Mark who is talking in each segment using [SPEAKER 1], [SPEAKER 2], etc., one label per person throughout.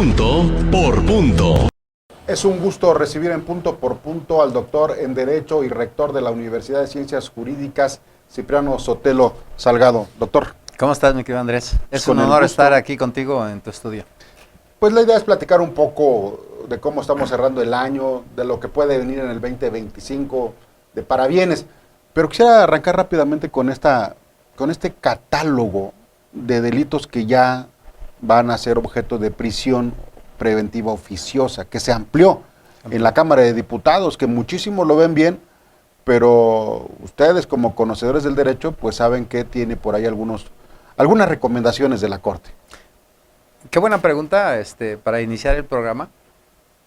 [SPEAKER 1] Punto por punto.
[SPEAKER 2] Es un gusto recibir en Punto por Punto al doctor en Derecho y rector de la Universidad de Ciencias Jurídicas, Cipriano Sotelo Salgado. Doctor.
[SPEAKER 3] ¿Cómo estás, mi querido Andrés? Es un honor estar aquí contigo en tu estudio.
[SPEAKER 2] Pues la idea es platicar un poco de cómo estamos cerrando el año, de lo que puede venir en el 2025, de parabienes. Pero quisiera arrancar rápidamente con este catálogo de delitos que ya van a ser objeto de prisión preventiva oficiosa, que se amplió en la Cámara de Diputados, que muchísimos lo ven bien, pero ustedes como conocedores del derecho, pues saben que tiene por ahí algunas recomendaciones de la Corte.
[SPEAKER 3] Qué buena pregunta para iniciar el programa.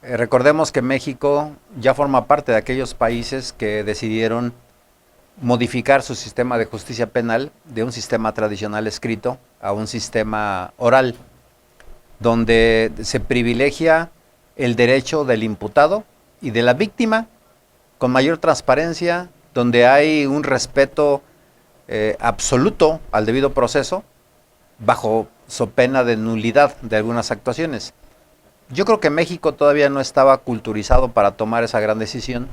[SPEAKER 3] Recordemos que México ya forma parte de aquellos países que decidieron modificar su sistema de justicia penal de un sistema tradicional escrito a un sistema oral, donde se privilegia el derecho del imputado y de la víctima con mayor transparencia, donde hay un respeto absoluto al debido proceso, bajo so pena de nulidad de algunas actuaciones. Yo creo que México todavía no estaba culturizado para tomar esa gran decisión.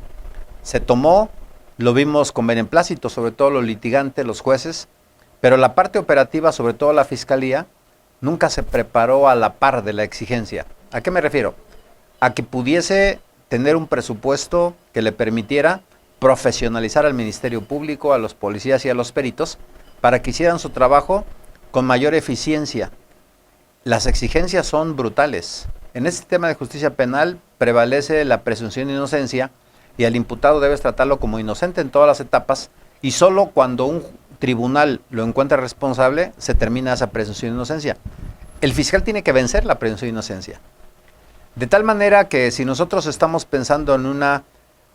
[SPEAKER 3] Se tomó, lo vimos con beneplácito, sobre todo los litigantes, los jueces, pero la parte operativa, sobre todo la fiscalía, nunca se preparó a la par de la exigencia. ¿A qué me refiero? A que pudiese tener un presupuesto que le permitiera profesionalizar al Ministerio Público, a los policías y a los peritos, para que hicieran su trabajo con mayor eficiencia. Las exigencias son brutales. En este sistema de justicia penal prevalece la presunción de inocencia y al imputado debes tratarlo como inocente en todas las etapas, y solo cuando un tribunal lo encuentra responsable se termina esa presunción de inocencia. El fiscal tiene que vencer la presunción de inocencia. De tal manera que si nosotros estamos pensando en una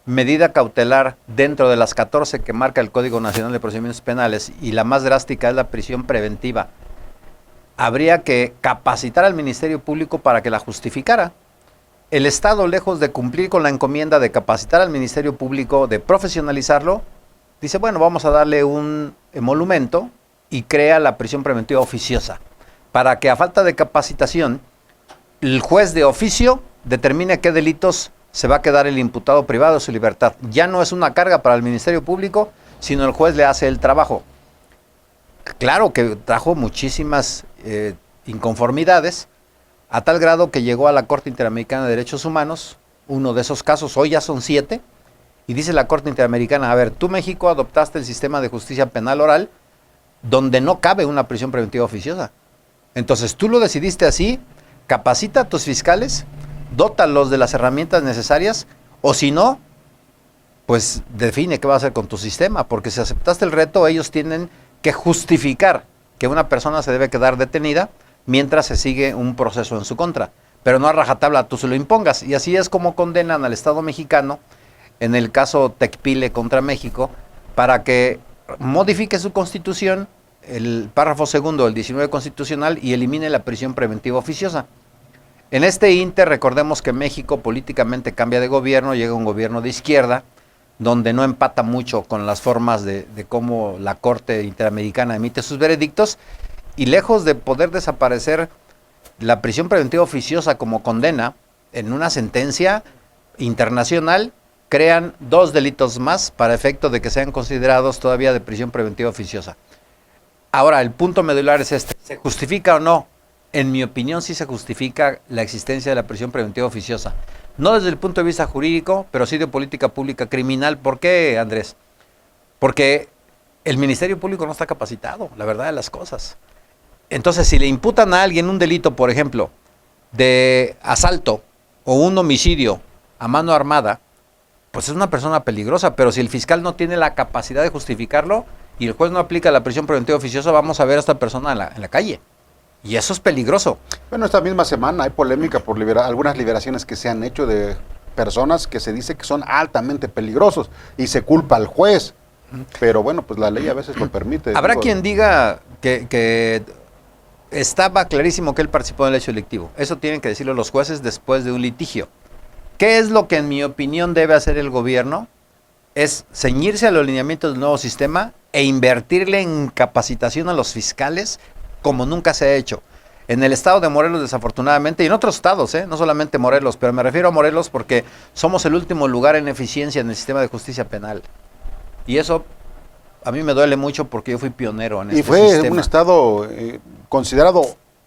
[SPEAKER 3] medida cautelar dentro de las 14 que marca el Código Nacional de Procedimientos Penales, y la más drástica es la prisión preventiva, habría que capacitar al Ministerio Público para que la justificara. El Estado, lejos de cumplir con la encomienda de capacitar al Ministerio Público, de profesionalizarlo, dice, bueno, vamos a darle un emolumento y crea la prisión preventiva oficiosa, para que a falta de capacitación, el juez de oficio determine qué delitos se va a quedar el imputado privado de su libertad. Ya no es una carga para el Ministerio Público, sino el juez le hace el trabajo. Claro que trajo muchísimas inconformidades, a tal grado que llegó a la Corte Interamericana de Derechos Humanos, uno de esos casos, hoy ya son 7, y dice la Corte Interamericana, a ver, tú México adoptaste el sistema de justicia penal oral, donde no cabe una prisión preventiva oficiosa. Entonces tú lo decidiste así, capacita a tus fiscales, dótalos de las herramientas necesarias, o si no, pues define qué va a hacer con tu sistema, porque si aceptaste el reto, ellos tienen que justificar que una persona se debe quedar detenida mientras se sigue un proceso en su contra, pero no a rajatabla tú se lo impongas. Y así es como condenan al Estado mexicano, en el caso Tecpile contra México, para que modifique su constitución, el párrafo segundo del 19 constitucional, y elimine la prisión preventiva oficiosa. En este inter, recordemos que México políticamente cambia de gobierno, llega un gobierno de izquierda, donde no empata mucho con las formas de cómo la Corte Interamericana emite sus veredictos, y lejos de poder desaparecer la prisión preventiva oficiosa como condena en una sentencia internacional, crean 2 delitos más para efecto de que sean considerados todavía de prisión preventiva oficiosa. Ahora, el punto medular es este: ¿se justifica o no? En mi opinión sí se justifica la existencia de la prisión preventiva oficiosa. No desde el punto de vista jurídico, pero sí de política pública criminal. ¿Por qué, Andrés? Porque el Ministerio Público no está capacitado, la verdad de las cosas. Entonces, si le imputan a alguien un delito, por ejemplo, de asalto o un homicidio a mano armada, pues es una persona peligrosa, pero si el fiscal no tiene la capacidad de justificarlo y el juez no aplica la prisión preventiva oficiosa, vamos a ver a esta persona en la calle. Y eso es peligroso.
[SPEAKER 2] Bueno, esta misma semana hay polémica por algunas liberaciones que se han hecho de personas que se dice que son altamente peligrosos y se culpa al juez. Pero bueno, pues la ley a veces lo permite.
[SPEAKER 3] Habrá quien diga que estaba clarísimo que él participó en el hecho delictivo. Eso tienen que decirlo los jueces después de un litigio. ¿Qué es lo que en mi opinión debe hacer el gobierno? Es ceñirse a los lineamientos del nuevo sistema e invertirle en capacitación a los fiscales como nunca se ha hecho. En el estado de Morelos, desafortunadamente, y en otros estados, no solamente Morelos, pero me refiero a Morelos porque somos el último lugar en eficiencia en el sistema de justicia penal. Y eso a mí me duele mucho porque yo fui pionero en este sistema.
[SPEAKER 2] Y fue un estado considerado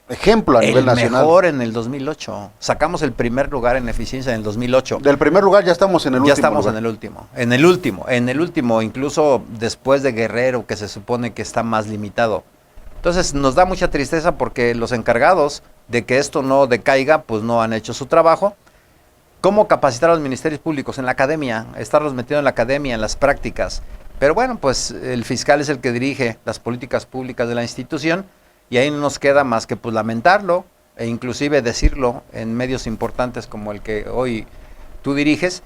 [SPEAKER 2] ejemplo a nivel nacional.
[SPEAKER 3] El mejor en el 2008. Sacamos el primer lugar en eficiencia en el 2008.
[SPEAKER 2] Del primer lugar ya estamos en el último.
[SPEAKER 3] Ya estamos en el último, incluso después de Guerrero, que se supone que está más limitado. Entonces nos da mucha tristeza porque los encargados de que esto no decaiga, pues no han hecho su trabajo. ¿Cómo capacitar a los ministerios públicos? En la academia, estarlos metiendo en la academia, en las prácticas. Pero bueno, pues el fiscal es el que dirige las políticas públicas de la institución y ahí no nos queda más que pues lamentarlo e inclusive decirlo en medios importantes como el que hoy tú diriges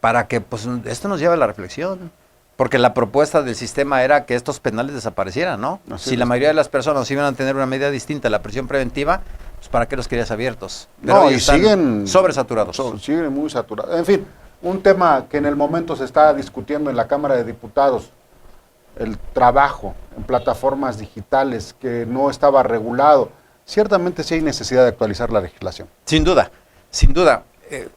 [SPEAKER 3] para que pues esto nos lleve a la reflexión. Porque la propuesta del sistema era que estos penales desaparecieran, ¿no? Si la mayoría de las personas iban a tener una medida distinta a la prisión preventiva, pues ¿para qué los querías abiertos? Pero
[SPEAKER 2] no, y siguen
[SPEAKER 3] sobresaturados.
[SPEAKER 2] Siguen muy saturados. En fin, un tema que en el momento se está discutiendo en la Cámara de Diputados, el trabajo en plataformas digitales que no estaba regulado. Ciertamente sí hay necesidad de actualizar la legislación.
[SPEAKER 3] Sin duda, sin duda.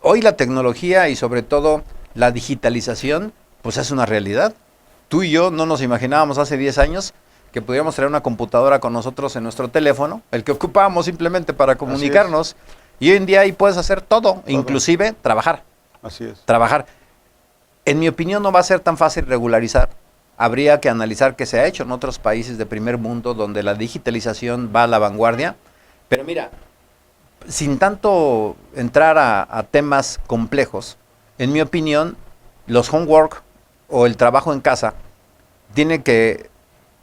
[SPEAKER 3] Hoy la tecnología y sobre todo la digitalización pues es una realidad. Tú y yo no nos imaginábamos hace 10 años que pudiéramos traer una computadora con nosotros en nuestro teléfono, el que ocupábamos simplemente para comunicarnos, y hoy en día ahí puedes hacer todo, inclusive trabajar.
[SPEAKER 2] Así es.
[SPEAKER 3] Trabajar. En mi opinión no va a ser tan fácil regularizar. Habría que analizar qué se ha hecho en otros países de primer mundo donde la digitalización va a la vanguardia. Pero mira, sin tanto entrar a temas complejos, en mi opinión, los homework o el trabajo en casa tiene que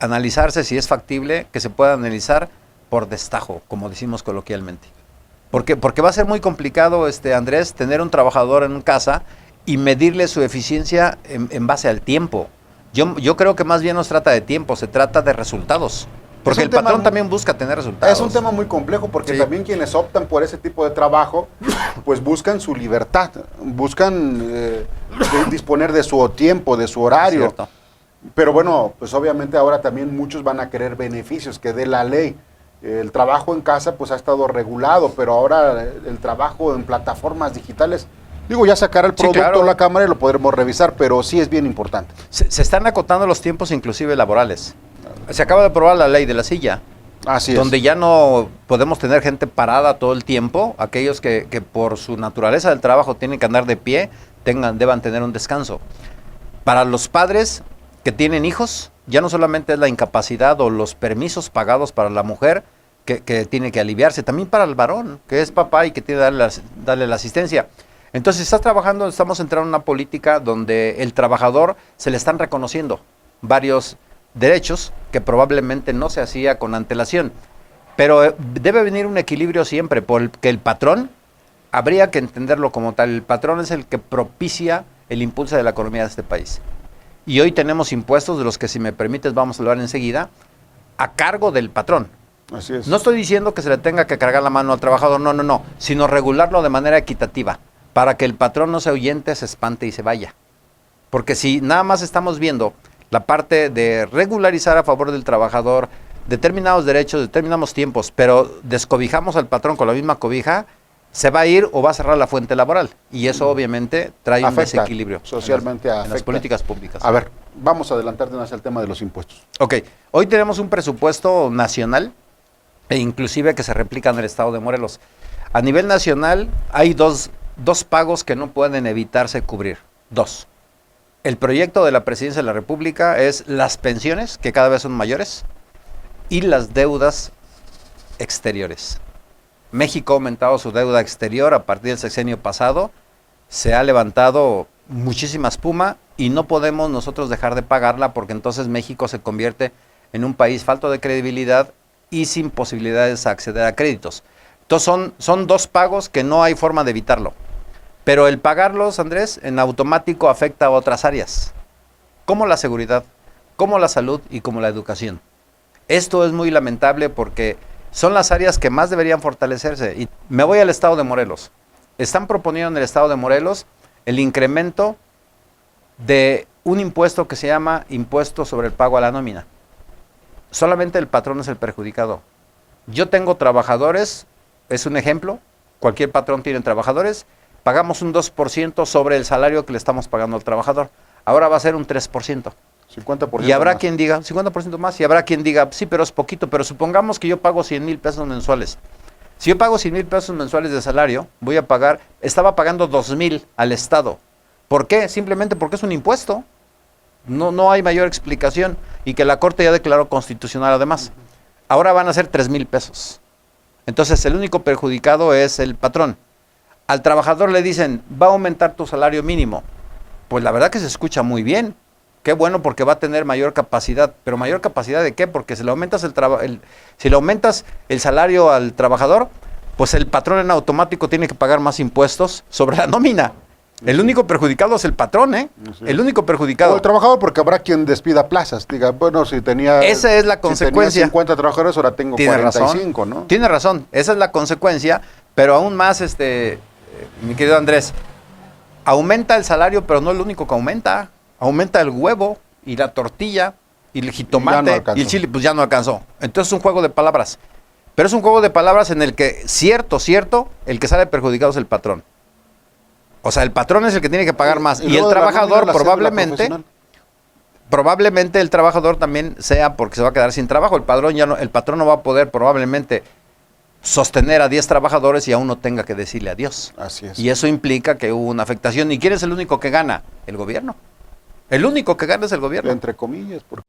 [SPEAKER 3] analizarse si es factible, que se pueda analizar por destajo, como decimos coloquialmente. Porque va a ser muy complicado, Andrés, tener un trabajador en casa y medirle su eficiencia en base al tiempo. Yo creo que más bien no se trata de tiempo, se trata de resultados. Porque el patrón también busca tener resultados.
[SPEAKER 2] Es un tema muy complejo porque también quienes optan por ese tipo de trabajo, pues buscan su libertad, buscan disponer de su tiempo, de su horario.
[SPEAKER 3] Cierto.
[SPEAKER 2] Pero bueno, pues obviamente ahora también muchos van a querer beneficios que dé la ley. El trabajo en casa pues ha estado regulado, pero ahora el trabajo en plataformas digitales, digo, ya sacará el producto a la cámara y lo podremos revisar, pero sí es bien importante.
[SPEAKER 3] Se están acotando los tiempos inclusive laborales. Se acaba de aprobar la ley de la silla.
[SPEAKER 2] Así
[SPEAKER 3] donde ya no podemos tener gente parada todo el tiempo. Aquellos que por su naturaleza del trabajo tienen que andar de pie, deban tener un descanso. Para los padres que tienen hijos, ya no solamente es la incapacidad o los permisos pagados para la mujer que tiene que aliviarse, también para el varón, que es papá y que tiene que darle la asistencia. Entonces estamos entrando en una política donde el trabajador se le están reconociendo varios derechos que probablemente no se hacía con antelación. Pero debe venir un equilibrio siempre, porque el patrón, habría que entenderlo como tal, el patrón es el que propicia el impulso de la economía de este país. Y hoy tenemos impuestos, de los que si me permites vamos a hablar enseguida, a cargo del patrón.
[SPEAKER 2] Así es.
[SPEAKER 3] No estoy diciendo que se le tenga que cargar la mano al trabajador, no, sino regularlo de manera equitativa, para que el patrón no se ahuyente, se espante y se vaya. Porque si nada más estamos viendo la parte de regularizar a favor del trabajador determinados derechos, determinados tiempos, pero descobijamos al patrón con la misma cobija, se va a ir o va a cerrar la fuente laboral. Y eso obviamente trae un desequilibrio
[SPEAKER 2] socialmente
[SPEAKER 3] en las políticas públicas.
[SPEAKER 2] A ver, vamos a adelantarnos hacia el tema de los impuestos.
[SPEAKER 3] Ok, hoy tenemos un presupuesto nacional, e inclusive que se replica en el estado de Morelos. A nivel nacional hay dos pagos que no pueden evitarse cubrir. Dos. El proyecto de la Presidencia de la República es las pensiones, que cada vez son mayores, y las deudas exteriores. México ha aumentado su deuda exterior a partir del sexenio pasado, se ha levantado muchísima espuma y no podemos nosotros dejar de pagarla porque entonces México se convierte en un país falto de credibilidad y sin posibilidades de acceder a créditos. Entonces son dos pagos que no hay forma de evitarlo. Pero el pagarlos, Andrés, en automático afecta a otras áreas, como la seguridad, como la salud y como la educación. Esto es muy lamentable porque son las áreas que más deberían fortalecerse. Y me voy al estado de Morelos. Están proponiendo en el estado de Morelos el incremento de un impuesto que se llama impuesto sobre el pago a la nómina. Solamente el patrón es el perjudicado. Yo tengo trabajadores, es un ejemplo, cualquier patrón tiene trabajadores, pagamos un 2% sobre el salario que le estamos pagando al trabajador. Ahora va a ser un 3%.
[SPEAKER 2] 50%
[SPEAKER 3] Y habrá
[SPEAKER 2] más.
[SPEAKER 3] quien diga, 50% más, y habrá quien diga, sí, pero es poquito, pero supongamos que yo pago 100,000 pesos mensuales. Si yo pago 100,000 pesos mensuales de salario, estaba pagando 2,000 al Estado. ¿Por qué? Simplemente porque es un impuesto. No hay mayor explicación, y que la Corte ya declaró constitucional además. Ahora van a ser 3,000 pesos. Entonces el único perjudicado es el patrón. Al trabajador le dicen, va a aumentar tu salario mínimo. Pues la verdad que se escucha muy bien. Qué bueno, porque va a tener mayor capacidad. ¿Pero mayor capacidad de qué? Porque si le aumentas el salario al trabajador, pues el patrón en automático tiene que pagar más impuestos sobre la nómina. El único perjudicado es el patrón, ¿eh?
[SPEAKER 2] Sí.
[SPEAKER 3] El único perjudicado.
[SPEAKER 2] O el trabajador, porque habrá quien despida plazas. Diga, bueno, si tenía...
[SPEAKER 3] Esa es la
[SPEAKER 2] si
[SPEAKER 3] consecuencia.
[SPEAKER 2] tenía 50 trabajadores, ahora tengo
[SPEAKER 3] Tiene
[SPEAKER 2] 45,
[SPEAKER 3] razón,
[SPEAKER 2] ¿no?
[SPEAKER 3] Tiene razón, esa es la consecuencia, pero aún más, mi querido Andrés, aumenta el salario, pero no es lo único que aumenta. Aumenta el huevo y la tortilla y el jitomate
[SPEAKER 2] alcanzó.
[SPEAKER 3] y el chile, pues ya no alcanzó. Entonces es un juego de palabras. Pero es un juego de palabras en el que, cierto, el que sale perjudicado es el patrón. O sea, el patrón es el que tiene que pagar más. Y el
[SPEAKER 2] luego de la
[SPEAKER 3] trabajador
[SPEAKER 2] nómina, la cédula
[SPEAKER 3] probablemente...
[SPEAKER 2] profesional.
[SPEAKER 3] Probablemente el trabajador también sea porque se va a quedar sin trabajo. El patrón no va a poder probablemente sostener a 10 trabajadores y aún no tenga que decirle adiós.
[SPEAKER 2] Así es.
[SPEAKER 3] Y eso implica que hubo una afectación. ¿Y quién es el único que gana? El gobierno. El único que gana es el gobierno.
[SPEAKER 2] Entre comillas, porque...